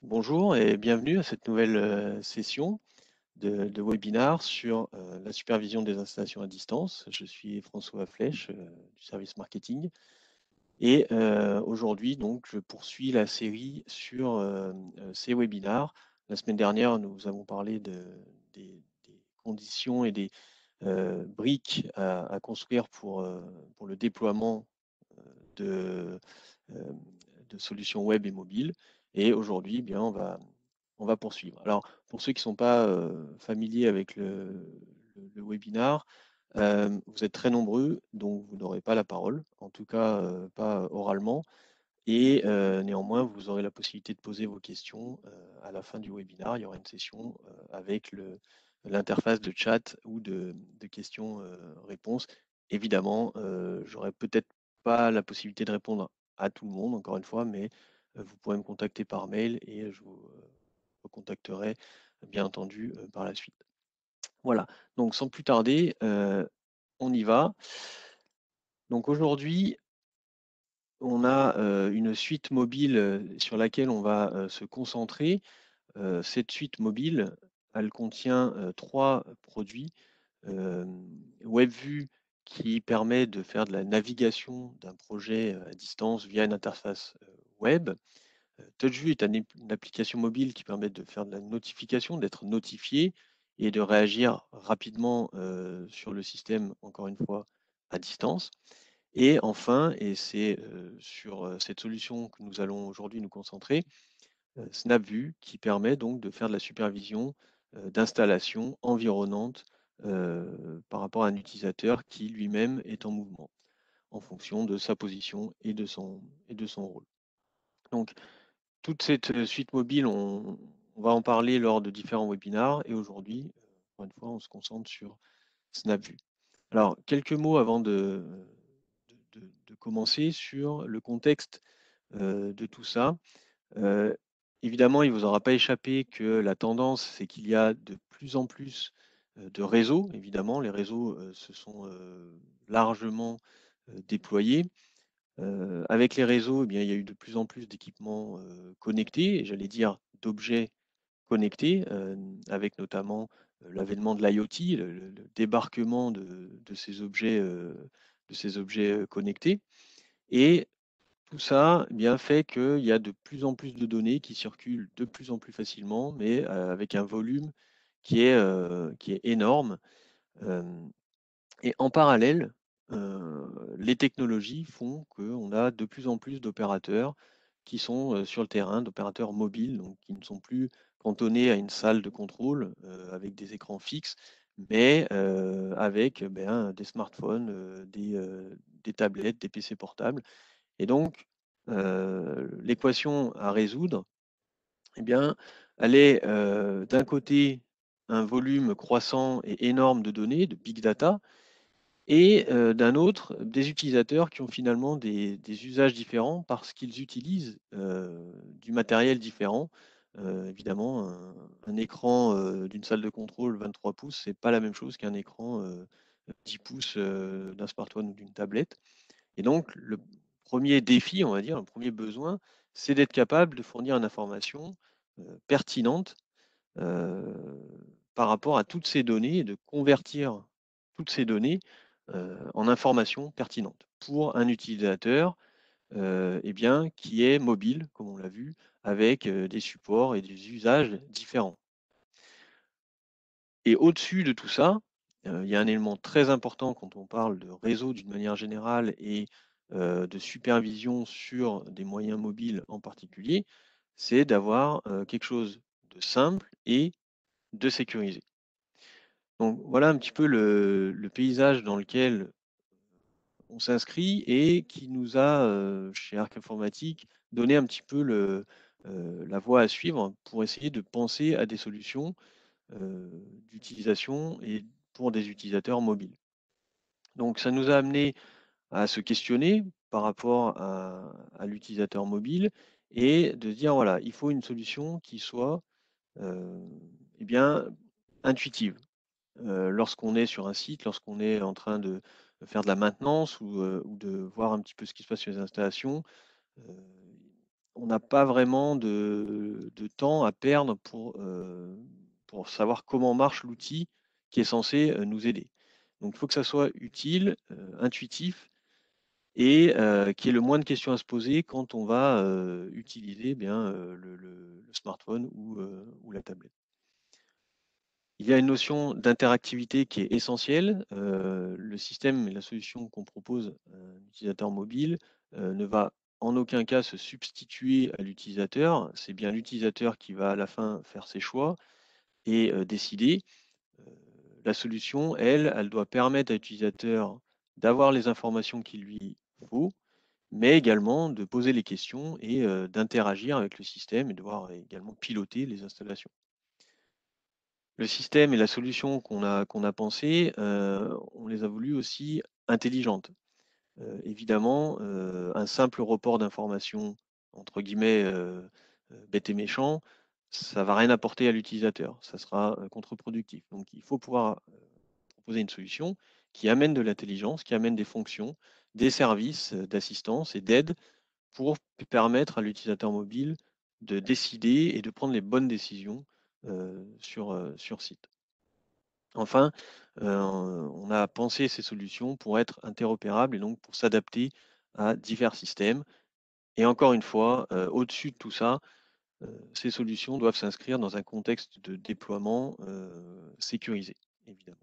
Bonjour et bienvenue à cette nouvelle session de webinar sur la supervision des installations à distance. Je suis François Flèche du service marketing et aujourd'hui donc je poursuis la série sur ces webinars. La semaine dernière nous avons parlé des conditions et des briques à construire pour le déploiement de, euh, de solutions web et mobiles. Et aujourd'hui, eh bien, on va poursuivre. Alors, pour ceux qui ne sont pas familiers avec le webinar, vous êtes très nombreux, donc vous n'aurez pas la parole, en tout cas pas oralement. Et néanmoins, vous aurez la possibilité de poser vos questions à la fin du webinar. Il y aura une session avec l'interface de chat ou de questions-réponses. Évidemment, j'aurai peut-être pas la possibilité de répondre à tout le monde, encore une fois, mais vous pourrez me contacter par mail et je vous recontacterai, bien entendu, par la suite. Voilà, donc sans plus tarder, on y va. Donc aujourd'hui, on a une suite mobile sur laquelle on va se concentrer. Cette suite mobile, elle contient 3 produits. WebView qui permet de faire de la navigation d'un projet à distance via une interface web. TouchView est une application mobile qui permet de faire de la notification, d'être notifié et de réagir rapidement sur le système, encore une fois, à distance. Et enfin, et c'est sur cette solution que nous allons aujourd'hui nous concentrer, SnapView qui permet donc de faire de la supervision d'installation environnante par rapport à un utilisateur qui lui-même est en mouvement en fonction de sa position et de son rôle. Donc, toute cette suite mobile, on va en parler lors de différents webinars et aujourd'hui, encore une fois, on se concentre sur SnapView. Alors, quelques mots avant de commencer sur le contexte de tout ça. Évidemment, il ne vous aura pas échappé que la tendance, c'est qu'il y a de plus en plus de réseaux. Évidemment, les réseaux se sont largement déployés. Avec les réseaux, eh bien, il y a eu de plus en plus d'équipements connectés, et j'allais dire d'objets connectés, avec notamment l'avènement de l'IoT, le débarquement de ces objets connectés. Et tout ça, eh bien, fait qu'il y a de plus en plus de données qui circulent de plus en plus facilement, mais avec un volume qui est énorme. Euh, et en parallèle, les technologies font qu'on a de plus en plus d'opérateurs qui sont sur le terrain, d'opérateurs mobiles, donc qui ne sont plus cantonnés à une salle de contrôle avec des écrans fixes, mais avec des smartphones, des tablettes, des PC portables. Et donc, l'équation à résoudre, eh bien, elle est d'un côté un volume croissant et énorme de données, de big data, et d'un autre, des utilisateurs qui ont finalement des usages différents parce qu'ils utilisent du matériel différent. Évidemment, un écran d'une salle de contrôle 23 pouces, c'est pas la même chose qu'un écran 10 pouces d'un smartphone ou d'une tablette. Et donc, le premier défi, on va dire, le premier besoin, c'est d'être capable de fournir une information pertinente euh, par rapport à toutes ces données et de convertir toutes ces données en informations pertinentes pour un utilisateur eh bien, qui est mobile, comme on l'a vu, avec des supports et des usages différents. Et au-dessus de tout ça, il y a un élément très important quand on parle de réseau d'une manière générale et de supervision sur des moyens mobiles en particulier, c'est d'avoir quelque chose de simple et de sécurisé. Donc voilà un petit peu le paysage dans lequel on s'inscrit et qui nous a, chez Arc Informatique, donné un petit peu la voie à suivre pour essayer de penser à des solutions d'utilisation et pour des utilisateurs mobiles. Donc ça nous a amené à se questionner par rapport à l'utilisateur mobile et de dire voilà, il faut une solution qui soit eh bien, intuitive. Lorsqu'on est sur un site, lorsqu'on est en train de faire de la maintenance ou de voir un petit peu ce qui se passe sur les installations, on n'a pas vraiment de temps à perdre pour savoir comment marche l'outil qui est censé nous aider. Donc, il faut que ça soit utile, intuitif et qu'il y ait le moins de questions à se poser quand on va utiliser bien, le smartphone ou la tablette. Il y a une notion d'interactivité qui est essentielle. Le système et la solution qu'on propose à un utilisateur mobile ne va en aucun cas se substituer à l'utilisateur. C'est bien l'utilisateur qui va à la fin faire ses choix et décider. Euh, la solution, elle doit permettre à l'utilisateur d'avoir les informations qu'il lui faut, mais également de poser les questions et d'interagir avec le système et de devoir également piloter les installations. Le système et la solution qu'on a pensée, on les a voulues aussi intelligentes. Évidemment, un simple report d'informations, entre guillemets, bête et méchant, ça va rien apporter à l'utilisateur, ça sera contre-productif. Donc il faut pouvoir proposer une solution qui amène de l'intelligence, qui amène des fonctions, des services d'assistance et d'aide pour permettre à l'utilisateur mobile de décider et de prendre les bonnes décisions sur site. Enfin, on a pensé ces solutions pour être interopérables et donc pour s'adapter à divers systèmes. Et encore une fois, au-dessus de tout ça, ces solutions doivent s'inscrire dans un contexte de déploiement sécurisé, évidemment.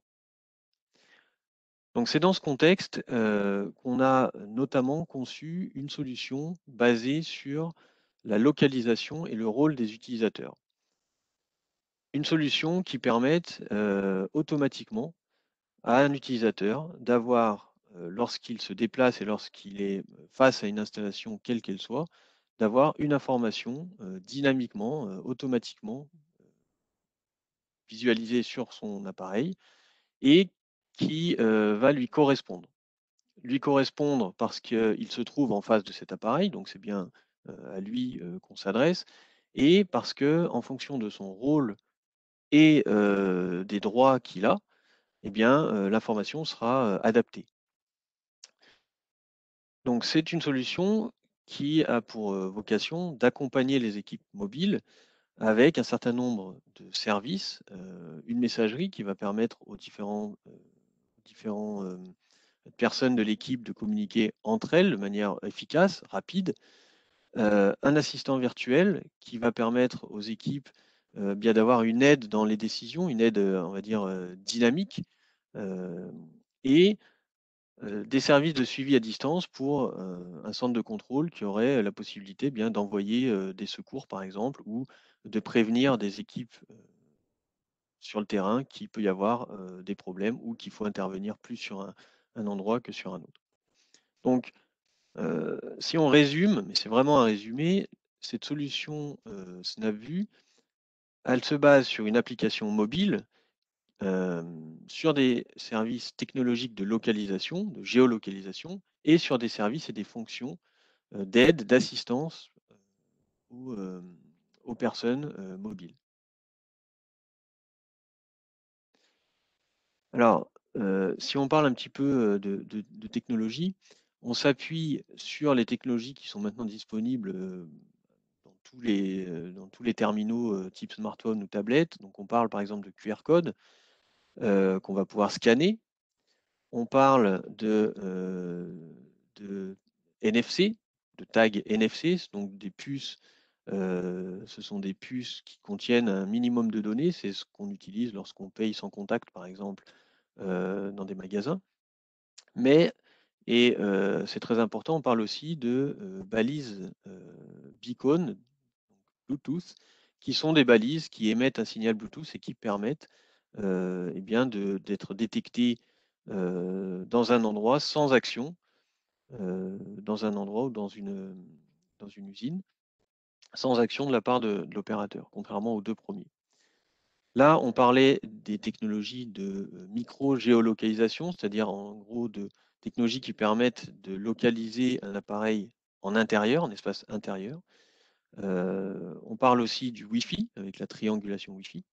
Donc c'est dans ce contexte qu'on a notamment conçu une solution basée sur la localisation et le rôle des utilisateurs. Une solution qui permette automatiquement à un utilisateur d'avoir, lorsqu'il se déplace et lorsqu'il est face à une installation quelle qu'elle soit, d'avoir une information dynamiquement, automatiquement visualisée sur son appareil et qui va lui correspondre. Lui correspondre parce qu'il se trouve en face de cet appareil, donc c'est bien à lui qu'on s'adresse, et parce que en fonction de son rôle et des droits qu'il a, eh bien, l'information sera adaptée. Donc c'est une solution qui a pour vocation d'accompagner les équipes mobiles avec un certain nombre de services, une messagerie qui va permettre aux différents personnes de l'équipe de communiquer entre elles de manière efficace, rapide, un assistant virtuel qui va permettre aux équipes bien d'avoir une aide dans les décisions, une aide, on va dire, dynamique, et des services de suivi à distance pour un centre de contrôle qui aurait la possibilité bien d'envoyer des secours, par exemple, ou de prévenir des équipes sur le terrain qu'il peut y avoir des problèmes ou qu'il faut intervenir plus sur un endroit que sur un autre. Donc, si on résume, mais c'est vraiment un résumé, cette solution SnapVue, elle se base sur une application mobile, sur des services technologiques de localisation, de géolocalisation, et sur des services et des fonctions d'aide, d'assistance aux personnes mobiles. Alors, si on parle un petit peu de technologie, on s'appuie sur les technologies qui sont maintenant disponibles dans tous les terminaux type smartphone ou tablette. Donc, on parle par exemple de QR code qu'on va pouvoir scanner. On parle de NFC, de tag NFC, donc des puces. Ce sont des puces qui contiennent un minimum de données. C'est ce qu'on utilise lorsqu'on paye sans contact, par exemple, dans des magasins. Mais, et c'est très important, on parle aussi de balises beacon, Bluetooth, qui sont des balises qui émettent un signal Bluetooth et qui permettent eh bien d'être détectés dans un endroit sans action, dans un endroit ou dans une usine, sans action de la part de l'opérateur, contrairement aux deux premiers. Là, on parlait des technologies de micro-géolocalisation, c'est-à-dire en gros de technologies qui permettent de localiser un appareil en intérieur, en espace intérieur. On parle aussi du Wi-Fi, avec la triangulation Wi-Fi.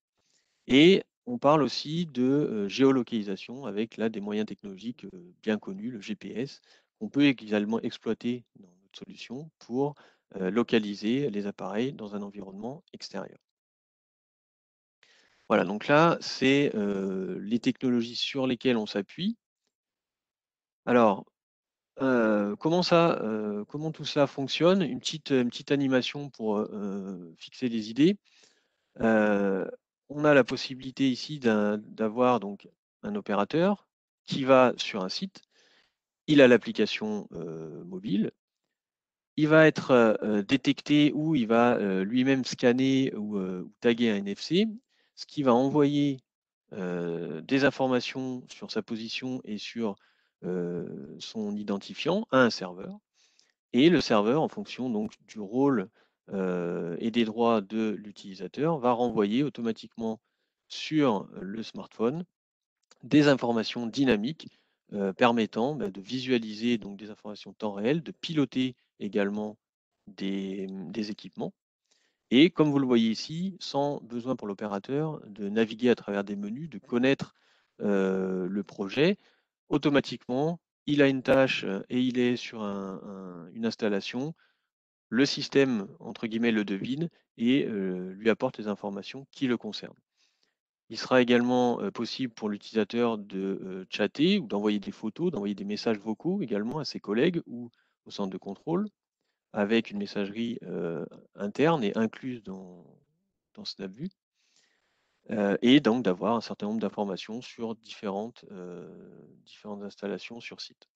Et on parle aussi de géolocalisation, avec là des moyens technologiques bien connus, le GPS, qu'on peut également exploiter dans notre solution pour localiser les appareils dans un environnement extérieur. Voilà, donc là, c'est les technologies sur lesquelles on s'appuie. Alors, comment tout ça fonctionne? Une petite animation pour fixer les idées. Euh, on a la possibilité ici d'avoir donc un opérateur qui va sur un site. Il a l'application mobile. Il va être détecté ou il va lui-même scanner ou taguer un NFC, ce qui va envoyer des informations sur sa position et sur son identifiant à un serveur. Et le serveur, en fonction donc du rôle et des droits de l'utilisateur, va renvoyer automatiquement sur le smartphone des informations dynamiques permettant de visualiser donc des informations temps réel, de piloter également des équipements. Et comme vous le voyez ici, sans besoin pour l'opérateur de naviguer à travers des menus, de connaître le projet, automatiquement, il a une tâche et il est sur une installation. Le système, entre guillemets, le devine et lui apporte les informations qui le concernent. Il sera également possible pour l'utilisateur de chatter ou d'envoyer des photos, d'envoyer des messages vocaux également à ses collègues ou au centre de contrôle avec une messagerie interne et incluse dans SnapView, et donc d'avoir un certain nombre d'informations sur différentes installations sur site.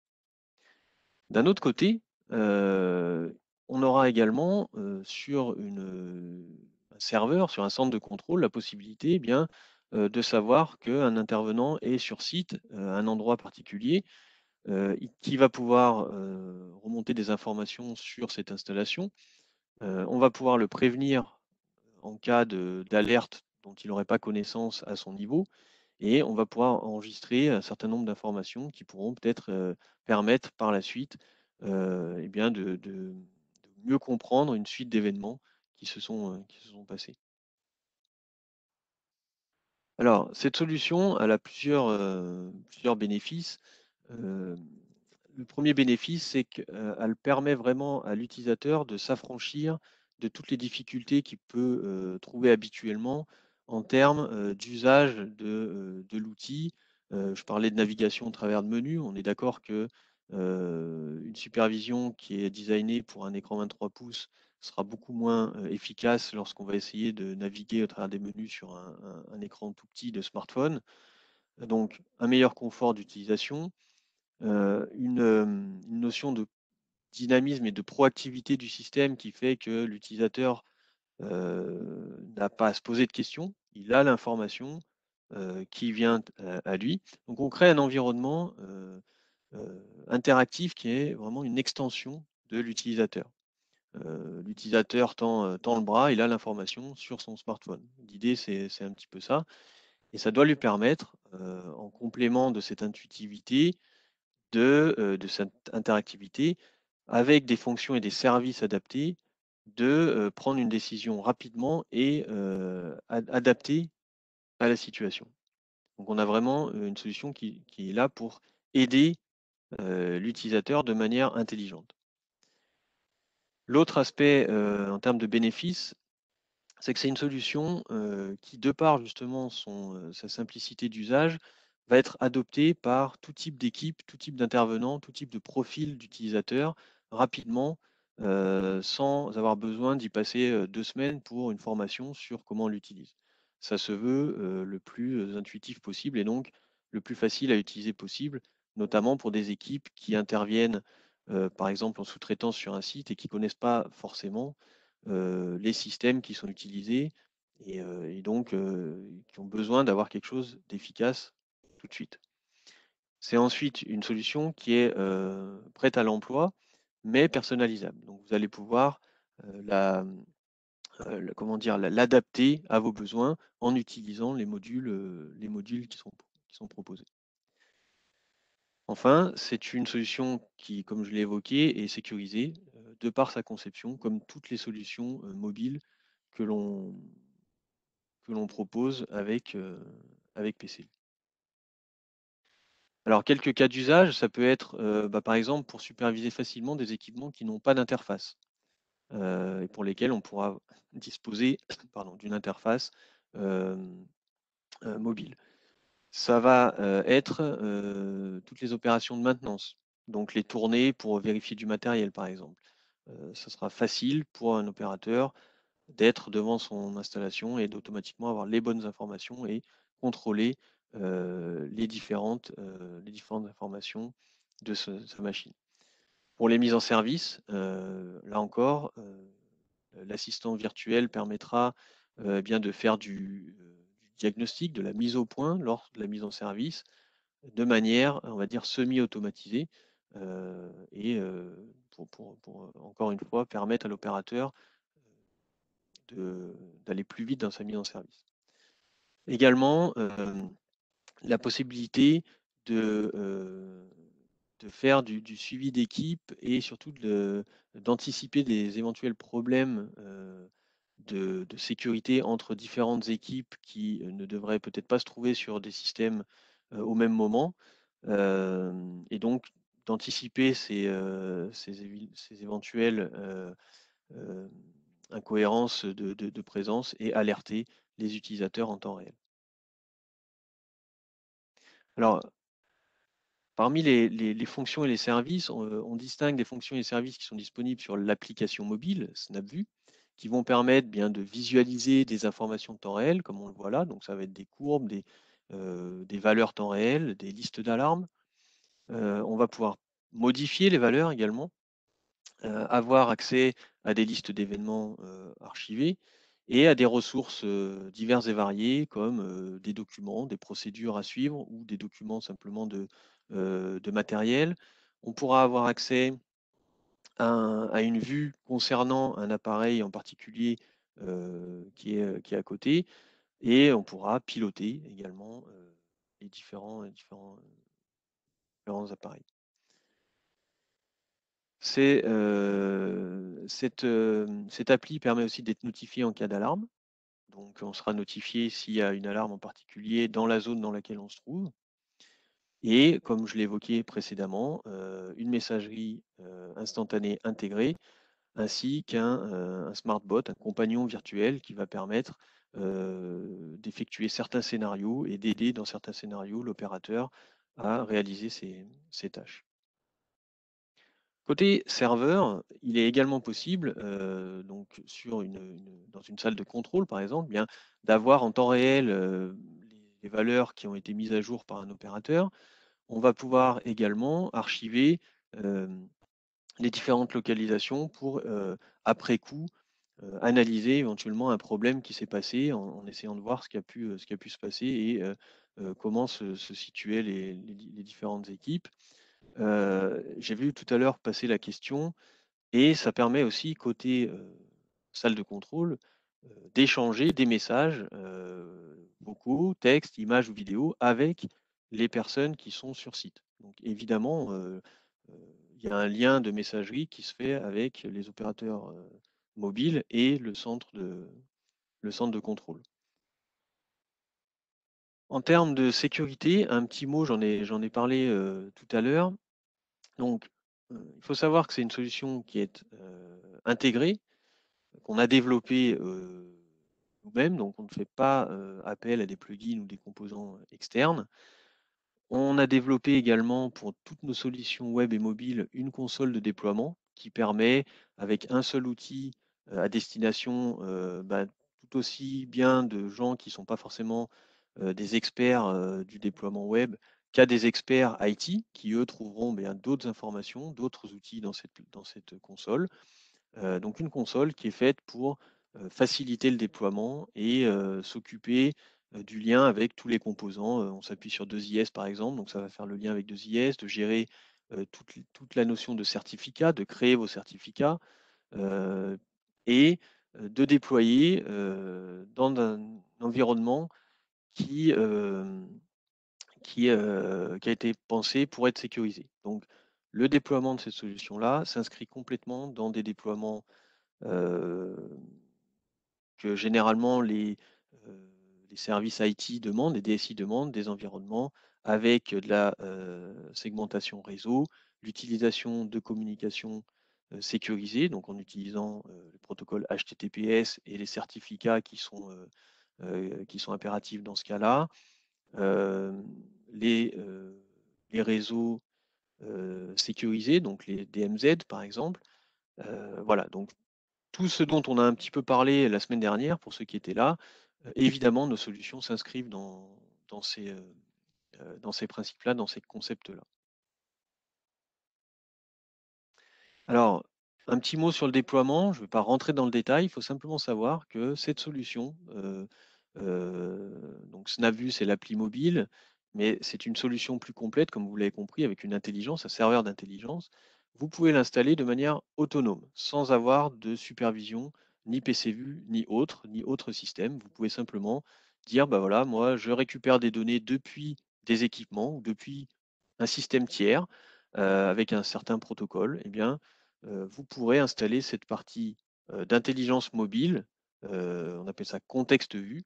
D'un autre côté, on aura également sur un serveur, sur un centre de contrôle, la possibilité bien, de savoir qu'un intervenant est sur site, à un endroit particulier, qui va pouvoir remonter des informations sur cette installation. On va pouvoir le prévenir en cas d'alerte dont il n'aurait pas connaissance à son niveau, et on va pouvoir enregistrer un certain nombre d'informations qui pourront peut-être permettre par la suite eh bien de mieux comprendre une suite d'événements qui se sont passés. Alors, cette solution, elle a plusieurs bénéfices. Euh, le premier bénéfice, c'est qu'elle permet vraiment à l'utilisateur de s'affranchir de toutes les difficultés qu'il peut trouver habituellement en termes d'usage de l'outil. Je parlais de navigation au travers de menus. On est d'accord que une supervision qui est designée pour un écran 23 pouces sera beaucoup moins efficace lorsqu'on va essayer de naviguer au travers des menus sur un écran tout petit de smartphone. Donc, un meilleur confort d'utilisation, une notion de dynamisme et de proactivité du système qui fait que l'utilisateur n'a pas à se poser de questions, il a l'information qui vient à lui. Donc on crée un environnement interactif qui est vraiment une extension de l'utilisateur. L'utilisateur tend le bras, il a l'information sur son smartphone. L'idée, c'est un petit peu ça. Et ça doit lui permettre, en complément de cette intuitivité, de cette interactivité, avec des fonctions et des services adaptés, de prendre une décision rapidement et adaptée à la situation. Donc on a vraiment une solution qui est là pour aider l'utilisateur de manière intelligente. L'autre aspect en termes de bénéfices, c'est que c'est une solution qui, de par justement sa simplicité d'usage, va être adoptée par tout type d'équipe, tout type d'intervenants, tout type de profil d'utilisateurs rapidement, sans avoir besoin d'y passer 2 semaines pour une formation sur comment on l'utilise. Ça se veut le plus intuitif possible et donc le plus facile à utiliser possible, notamment pour des équipes qui interviennent, par exemple en sous-traitance sur un site et qui ne connaissent pas forcément les systèmes qui sont utilisés et donc qui ont besoin d'avoir quelque chose d'efficace tout de suite. C'est ensuite une solution qui est prête à l'emploi, mais personnalisable. Donc vous allez pouvoir comment dire, l'adapter à vos besoins en utilisant les modules qui sont proposés. Enfin, c'est une solution qui, comme je l'ai évoqué, est sécurisée de par sa conception, comme toutes les solutions mobiles que l'on propose avec PC. Alors, quelques cas d'usage, ça peut être par exemple pour superviser facilement des équipements qui n'ont pas d'interface. et pour lesquels on pourra disposer pardon, d'une interface mobile. Ça va être toutes les opérations de maintenance, donc les tournées pour vérifier du matériel par exemple. Ça sera facile pour un opérateur d'être devant son installation et d'automatiquement avoir les bonnes informations et contrôler les différentes informations de sa machine. Pour les mises en service, là encore, l'assistant virtuel permettra bien de faire du diagnostic, de la mise au point lors de la mise en service, de manière, on va dire, semi-automatisée, et pour, encore une fois, permettre à l'opérateur d'aller plus vite dans sa mise en service. Également, la possibilité de faire du suivi d'équipe et surtout d'anticiper des éventuels problèmes de sécurité entre différentes équipes qui ne devraient peut-être pas se trouver sur des systèmes au même moment, et donc d'anticiper ces éventuelles euh, incohérences de présence et alerter les utilisateurs en temps réel. Alors, parmi les fonctions et les services, on distingue des fonctions et services qui sont disponibles sur l'application mobile SnapVue, qui vont permettre bien de visualiser des informations de temps réel, comme on le voit là. Donc, ça va être des courbes, des valeurs temps réel, des listes d'alarmes. On va pouvoir modifier les valeurs également, avoir accès à des listes d'événements archivés et à des ressources diverses et variées comme des documents, des procédures à suivre ou des documents simplement de matériel. On pourra avoir accès à une vue concernant un appareil en particulier qui est à côté, et on pourra piloter également les différents appareils. Cette appli permet aussi d'être notifié en cas d'alarme. Donc, on sera notifié s'il y a une alarme en particulier dans la zone dans laquelle on se trouve. Et comme je l'ai évoqué précédemment, une messagerie instantanée intégrée, ainsi qu'un smartbot, un compagnon virtuel qui va permettre d'effectuer certains scénarios et d'aider dans certains scénarios l'opérateur à réaliser ses tâches. Côté serveur, il est également possible, donc dans une salle de contrôle par exemple, bien d'avoir en temps réel les valeurs qui ont été mises à jour par un opérateur. On va pouvoir également archiver les différentes localisations pour, après coup, analyser éventuellement un problème qui s'est passé en essayant de voir ce qui a pu se passer et comment se situaient les différentes équipes. J'ai vu tout à l'heure passer la question, et ça permet aussi, côté salle de contrôle, d'échanger des messages vocaux, textes, images ou vidéos avec les personnes qui sont sur site. Donc évidemment, il y a un lien de messagerie qui se fait avec les opérateurs mobiles et le centre de contrôle. En termes de sécurité, un petit mot, j'en ai parlé tout à l'heure. Donc, il faut savoir que c'est une solution qui est intégrée, qu'on a développée nous-mêmes, donc on ne fait pas appel à des plugins ou des composants externes. On a développé également pour toutes nos solutions web et mobiles une console de déploiement qui permet, avec un seul outil à destination, tout aussi bien de gens qui ne sont pas forcément des experts du déploiement web qu'à des experts IT qui, eux, trouveront bien d'autres informations, d'autres outils dans cette console. Donc une console qui est faite pour faciliter le déploiement et s'occuper du lien avec tous les composants. On s'appuie sur 2IS par exemple, donc ça va faire le lien avec 2IS, de gérer toute la notion de certificat, de créer vos certificats et de déployer dans un environnement qui, qui a été pensé pour être sécurisé. Donc le déploiement de cette solution-là s'inscrit complètement dans des déploiements que généralement les services IT demandent, les DSI demandent, des environnements avec de la segmentation réseau, l'utilisation de communication sécurisé, donc en utilisant le protocole HTTPS et les certificats qui sont impératifs dans ce cas-là. Les, les réseaux sécurisés, donc les DMZ par exemple. Voilà, donc tout ce dont on a un petit peu parlé la semaine dernière, pour ceux qui étaient là, évidemment, nos solutions s'inscrivent dans ces principes-là, dans ces concepts-là. Alors, un petit mot sur le déploiement, je ne vais pas rentrer dans le détail, il faut simplement savoir que cette solution, donc SnapView, c'est l'appli mobile, mais c'est une solution plus complète, comme vous l'avez compris, avec une intelligence, un serveur d'intelligence. Vous pouvez l'installer de manière autonome, sans avoir de supervision, ni PCView, ni autre système. Vous pouvez simplement dire, bah voilà, moi, je récupère des données depuis des équipements ou depuis un système tiers avec un certain protocole. Eh bien, vous pourrez installer cette partie d'intelligence mobile, on appelle ça contexte vue,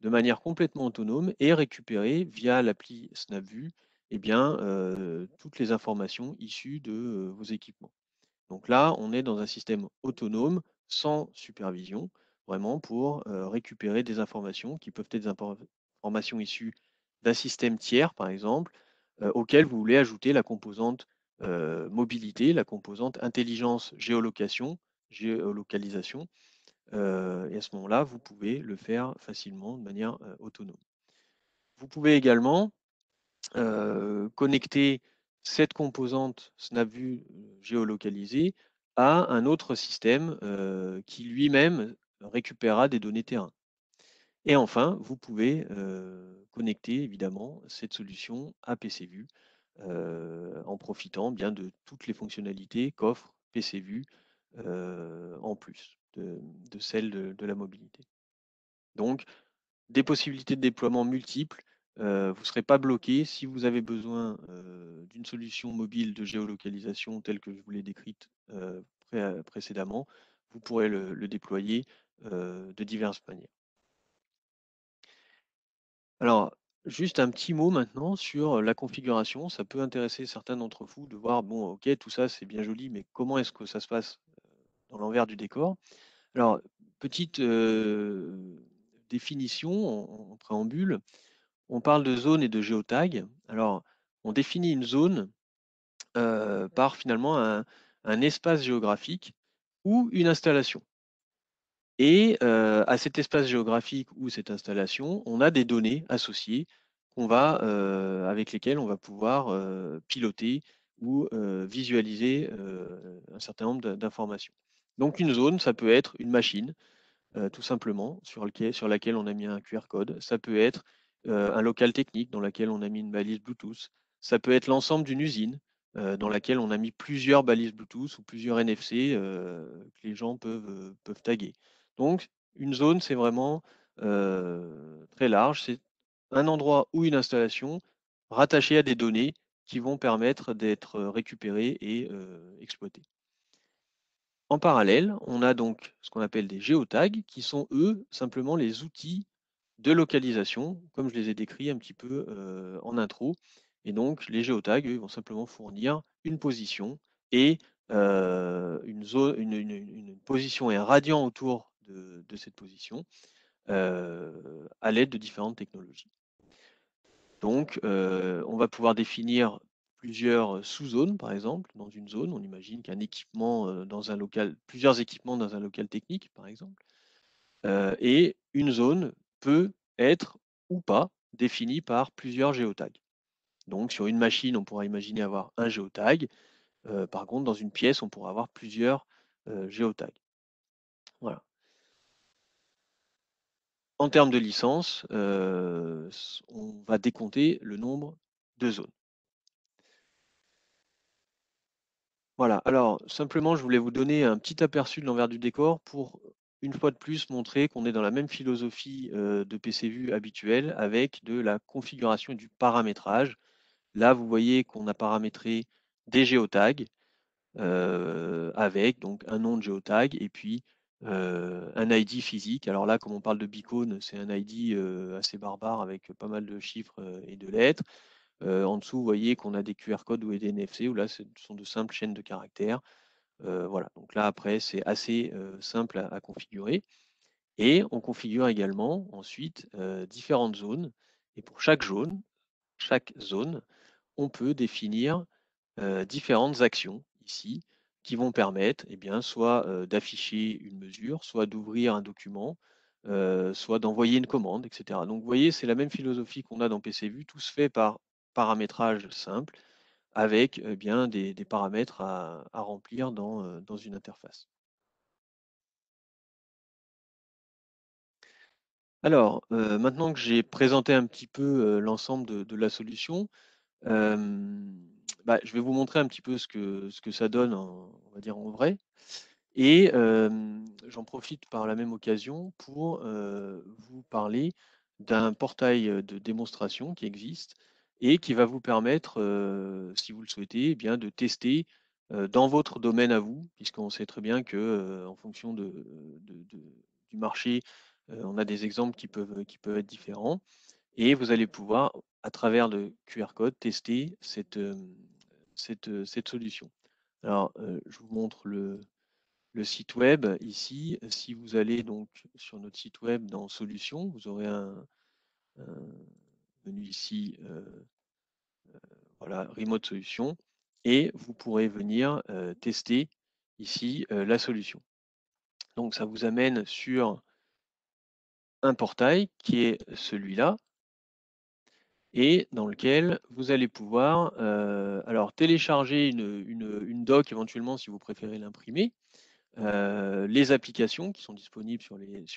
de manière complètement autonome et récupérer via l'appli SnapView eh bien, toutes les informations issues de vos équipements. Donc là, on est dans un système autonome, sans supervision, vraiment pour récupérer des informations qui peuvent être des informations issues d'un système tiers, par exemple, auquel vous voulez ajouter la composante mobilité, la composante intelligence géolocalisation. Et à ce moment-là, vous pouvez le faire facilement de manière autonome. Vous pouvez également connecter cette composante SnapView géolocalisée à un autre système qui lui-même récupérera des données terrain. Et enfin, vous pouvez connecter évidemment cette solution à PCView en profitant bien de toutes les fonctionnalités qu'offre PCView en plus de celles de la mobilité. Donc, des possibilités de déploiement multiples. Vous ne serez pas bloqué si vous avez besoin d'une solution mobile de géolocalisation telle que je vous l'ai décrite précédemment. Vous pourrez le déployer de diverses manières. Alors, juste un petit mot maintenant sur la configuration. Ça peut intéresser certains d'entre vous de voir, bon, ok, tout ça c'est bien joli, mais comment est-ce que ça se passe dans l'envers du décor? Alors, petite définition en préambule. On parle de zone et de géotag. Alors, on définit une zone par finalement un espace géographique ou une installation. Et à cet espace géographique ou cette installation, on a des données associées avec lesquelles on va pouvoir piloter ou visualiser un certain nombre d'informations. Donc une zone, ça peut être une machine, tout simplement, sur laquelle on a mis un QR code. Ça peut être un local technique dans lequel on a mis une balise Bluetooth. Ça peut être l'ensemble d'une usine dans laquelle on a mis plusieurs balises Bluetooth ou plusieurs NFC que les gens peuvent taguer. Donc, une zone, c'est vraiment très large. C'est un endroit ou une installation rattachée à des données qui vont permettre d'être récupérées et exploitées. En parallèle, on a donc ce qu'on appelle des géotags, qui sont eux simplement les outils de localisation, comme je les ai décrits un petit peu en intro. Et donc les géotags, eux, vont simplement fournir une position et une zone, une position et un radian autour de cette position à l'aide de différentes technologies. Donc, on va pouvoir définir plusieurs sous-zones, par exemple, dans une zone. On imagine qu'un équipement dans un local, plusieurs équipements dans un local technique, par exemple. Et une zone peut être ou pas définie par plusieurs géotags. Donc, sur une machine, on pourra imaginer avoir un géotag. Par contre, dans une pièce, on pourra avoir plusieurs géotags. Voilà. En termes de licence, on va décompter le nombre de zones. Voilà, alors simplement, je voulais vous donner un petit aperçu de l'envers du décor pour, une fois de plus, montrer qu'on est dans la même philosophie de PCView habituelle avec de la configuration et du paramétrage. Là, vous voyez qu'on a paramétré des géotags avec donc un nom de géotag et puis un ID physique. Alors là, comme on parle de Beacon, c'est un ID assez barbare avec pas mal de chiffres et de lettres. En dessous, vous voyez qu'on a des QR codes ou des NFC, où là, ce sont de simples chaînes de caractères. Voilà, donc là après c'est assez, simple à configurer et on configure également ensuite, différentes zones et pour chaque zone, on peut définir différentes actions ici qui vont permettre eh bien, soit d'afficher une mesure, soit d'ouvrir un document, soit d'envoyer une commande, etc. Donc vous voyez, c'est la même philosophie qu'on a dans PCVue, tout se fait par paramétrage simple avec eh bien, des paramètres à remplir dans une interface. Alors, maintenant que j'ai présenté un petit peu l'ensemble de la solution, hem, bah, je vais vous montrer un petit peu ce que ça donne on va dire en vrai. Et j'en profite par la même occasion pour vous parler d'un portail de démonstration qui existe et qui va vous permettre, si vous le souhaitez, eh bien, de tester dans votre domaine à vous, puisqu'on sait très bien que en fonction du marché, on a des exemples qui peuvent être différents. Et vous allez pouvoir, à travers le QR code, tester cette solution. Alors, je vous montre le site web ici. Si vous allez donc sur notre site web dans Solutions, vous aurez un menu ici, voilà, Remote Solutions, et vous pourrez venir tester ici la solution. Donc ça vous amène sur un portail qui est celui-là et dans lequel vous allez pouvoir alors télécharger une doc éventuellement si vous préférez l'imprimer, les applications qui sont disponibles sur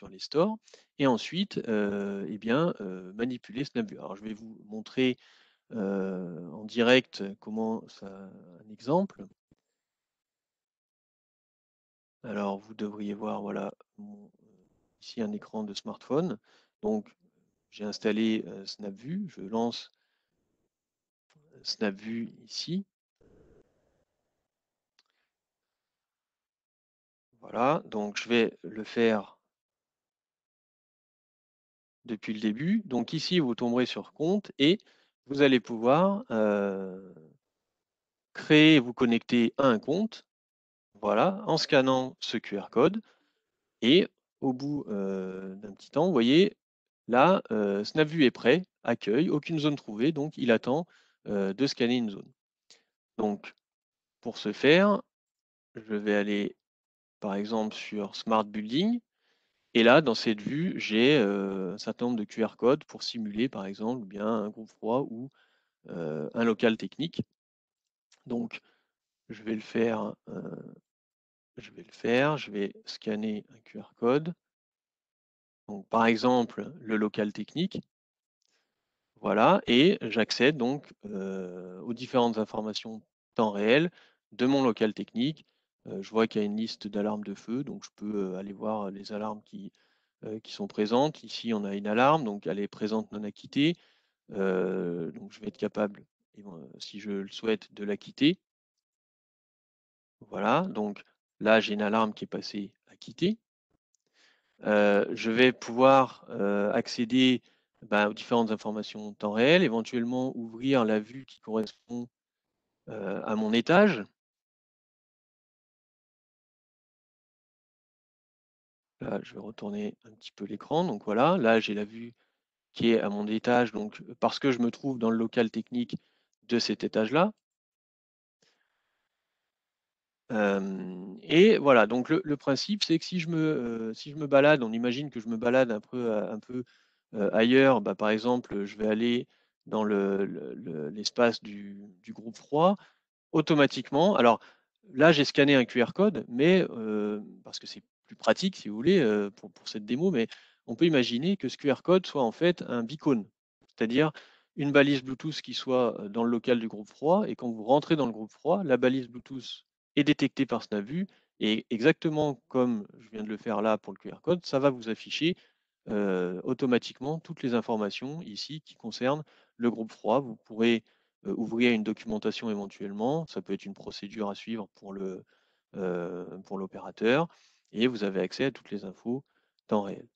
les stores et ensuite, eh bien, manipuler SnapView. Alors je vais vous montrer, en direct comment ça un exemple. Alors vous devriez voir, voilà, ici un écran de smartphone. Donc j'ai installé, SnapView, je lance SnapView ici. Voilà, donc je vais le faire depuis le début. Donc ici, vous tomberez sur compte et vous allez pouvoir créer, vous connecter à un compte, voilà, en scannant ce QR code. Et au bout d'un petit temps, vous voyez, là, SnapView est prêt, accueille, aucune zone trouvée, donc il attend de scanner une zone. Donc, pour ce faire, je vais aller, par exemple, sur Smart Building. Et là, dans cette vue, j'ai un certain nombre de QR codes pour simuler, par exemple, bien un groupe froid ou un local technique. Donc, je vais le faire, je vais scanner un QR code. Donc, par exemple, le local technique. Voilà, et j'accède donc aux différentes informations temps réel de mon local technique. Je vois qu'il y a une liste d'alarmes de feu, donc je peux aller voir les alarmes qui sont présentes. Ici, on a une alarme, donc elle est présente non acquittée. Donc je vais être capable, si je le souhaite, de la quitter. Voilà, donc là, j'ai une alarme qui est passée acquittée. Je vais pouvoir accéder aux différentes informations en temps réel, éventuellement ouvrir la vue qui correspond à mon étage. Là, je vais retourner un petit peu l'écran. Donc voilà, là, j'ai la vue qui est à mon étage, donc parce que je me trouve dans le local technique de cet étage-là. Et voilà, donc le principe, c'est que si je me balade, on imagine que je me balade un peu ailleurs, par exemple, je vais aller dans l'espace du groupe froid, automatiquement. Alors là, j'ai scanné un QR code, mais parce que c'est plus pratique, si vous voulez, pour cette démo, mais on peut imaginer que ce QR code soit en fait un beacon, c'est-à-dire une balise Bluetooth qui soit dans le local du groupe froid, et quand vous rentrez dans le groupe froid, la balise Bluetooth est détectée par SnapView, et exactement comme je viens de le faire là pour le QR code, ça va vous afficher automatiquement toutes les informations ici qui concernent le groupe froid. Vous pourrez ouvrir une documentation éventuellement, ça peut être une procédure à suivre pour l'opérateur, et vous avez accès à toutes les infos temps réel.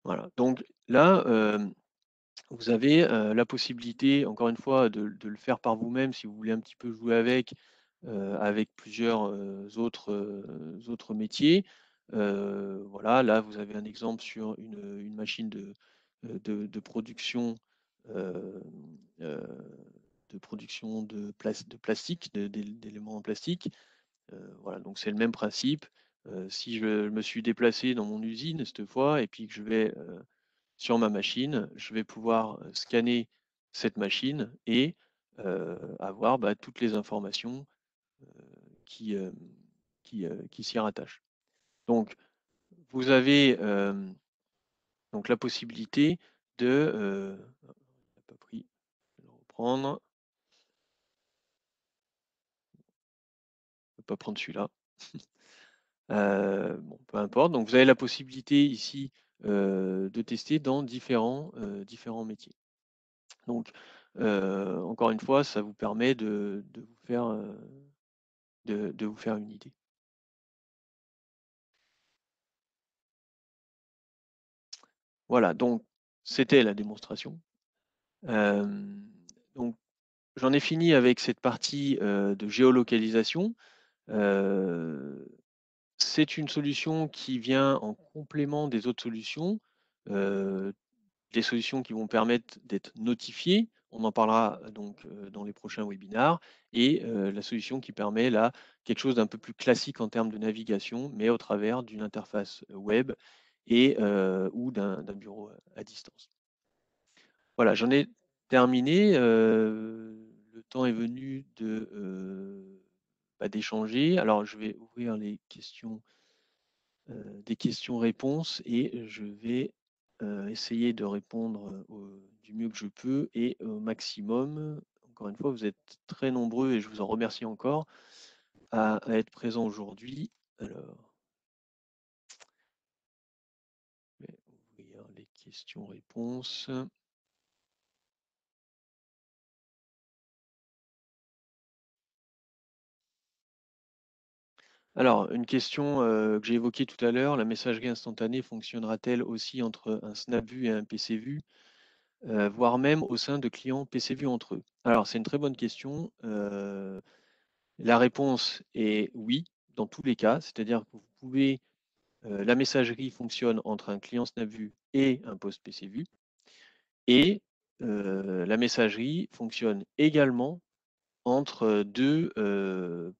Voilà, donc là, vous avez la possibilité, encore une fois, de le faire par vous-même si vous voulez un petit peu jouer avec, avec plusieurs autres métiers. Voilà, là, vous avez un exemple sur une machine de production, euh, euh, de plastique, d'éléments en plastique. Voilà, donc c'est le même principe. Si je me suis déplacé dans mon usine cette fois et puis que je vais sur ma machine, je vais pouvoir scanner cette machine et avoir toutes les informations qui, qui s'y rattachent. Donc, vous avez donc la possibilité de... on n'a pas pris, je vais le reprendre. Je ne vais pas prendre celui-là. Bon, peu importe. Donc, vous avez la possibilité ici de tester dans différents métiers. Donc, encore une fois, ça vous permet de vous faire, de vous faire une idée. Voilà, donc c'était la démonstration. Donc, j'en ai fini avec cette partie de géolocalisation. C'est une solution qui vient en complément des autres solutions, des solutions qui vont permettre d'être notifiées. On en parlera donc dans les prochains webinars. Et la solution qui permet là quelque chose d'un peu plus classique en termes de navigation, mais au travers d'une interface web et ou d'un bureau à distance. Voilà, j'en ai terminé. Le temps est venu d'échanger. Alors, je vais ouvrir les questions, des questions-réponses et je vais essayer de répondre du mieux que je peux et au maximum. Encore une fois, vous êtes très nombreux et je vous en remercie encore à être présents aujourd'hui. Alors, je vais ouvrir les questions-réponses. Alors, une question que j'ai évoquée tout à l'heure, la messagerie instantanée fonctionnera-t-elle aussi entre un SnapVue et un PCVue, voire même au sein de clients PCVue entre eux? Alors, c'est une très bonne question. La réponse est oui, dans tous les cas, c'est-à-dire que la messagerie fonctionne entre un client SnapVue et un poste PCVue, et la messagerie fonctionne également entre deux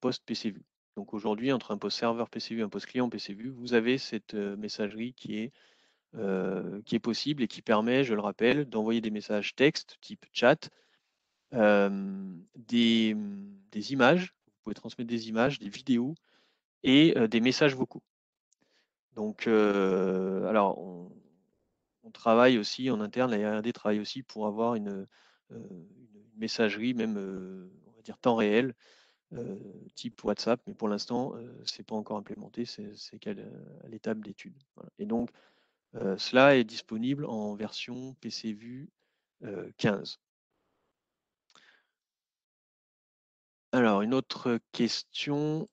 postes PCVue. Donc aujourd'hui, entre un poste serveur PCVue et un poste client PCVue, vous avez cette messagerie qui est possible et qui permet, je le rappelle, d'envoyer des messages texte type chat, des images, vous pouvez transmettre des images, des vidéos et des messages vocaux. Donc, alors, on travaille aussi en interne, la RRD travaille aussi pour avoir une messagerie, même, on va dire, temps réel, type WhatsApp, mais pour l'instant, c'est pas encore implémenté, c'est qu'à l'étape d'étude. Voilà. Et donc, cela est disponible en version PCVue 15. Alors, une autre question.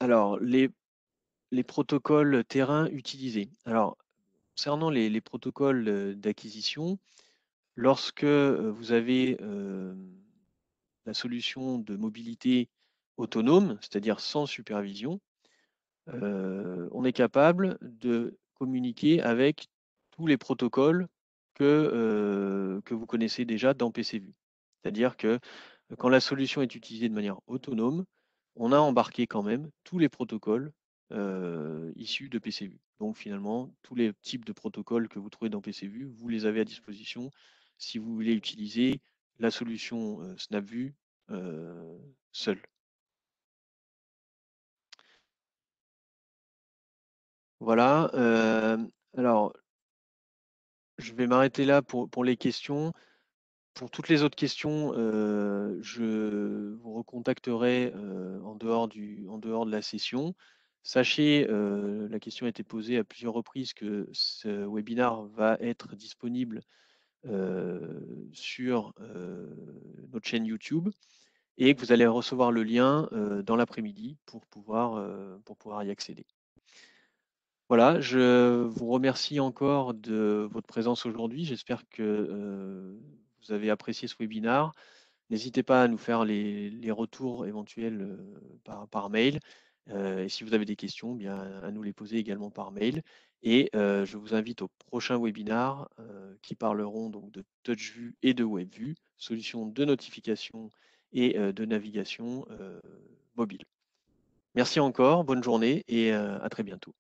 Alors, les protocoles terrain utilisés. Alors, concernant les protocoles d'acquisition, lorsque vous avez la solution de mobilité autonome, c'est-à-dire sans supervision, on est capable de communiquer avec tous les protocoles que vous connaissez déjà dans PCVue. C'est-à-dire que quand la solution est utilisée de manière autonome, on a embarqué quand même tous les protocoles issus de PCVue. Donc finalement, tous les types de protocoles que vous trouvez dans PCVue, vous les avez à disposition si vous voulez utiliser la solution SnapVue seule. Voilà. Alors, je vais m'arrêter là pour les questions. Pour toutes les autres questions, je vous recontacterai en dehors de la session. Sachez, la question a été posée à plusieurs reprises, que ce webinaire va être disponible sur notre chaîne YouTube et que vous allez recevoir le lien dans l'après-midi pour pouvoir y accéder. Voilà, je vous remercie encore de votre présence aujourd'hui. J'espère que vous avez apprécié ce webinaire. N'hésitez pas à nous faire les retours éventuels par mail. Et si vous avez des questions, bien, à nous les poser également par mail. Et je vous invite au prochain webinaire qui parleront donc de TouchView et de WebView, solutions de notification et de navigation mobile. Merci encore, bonne journée et à très bientôt.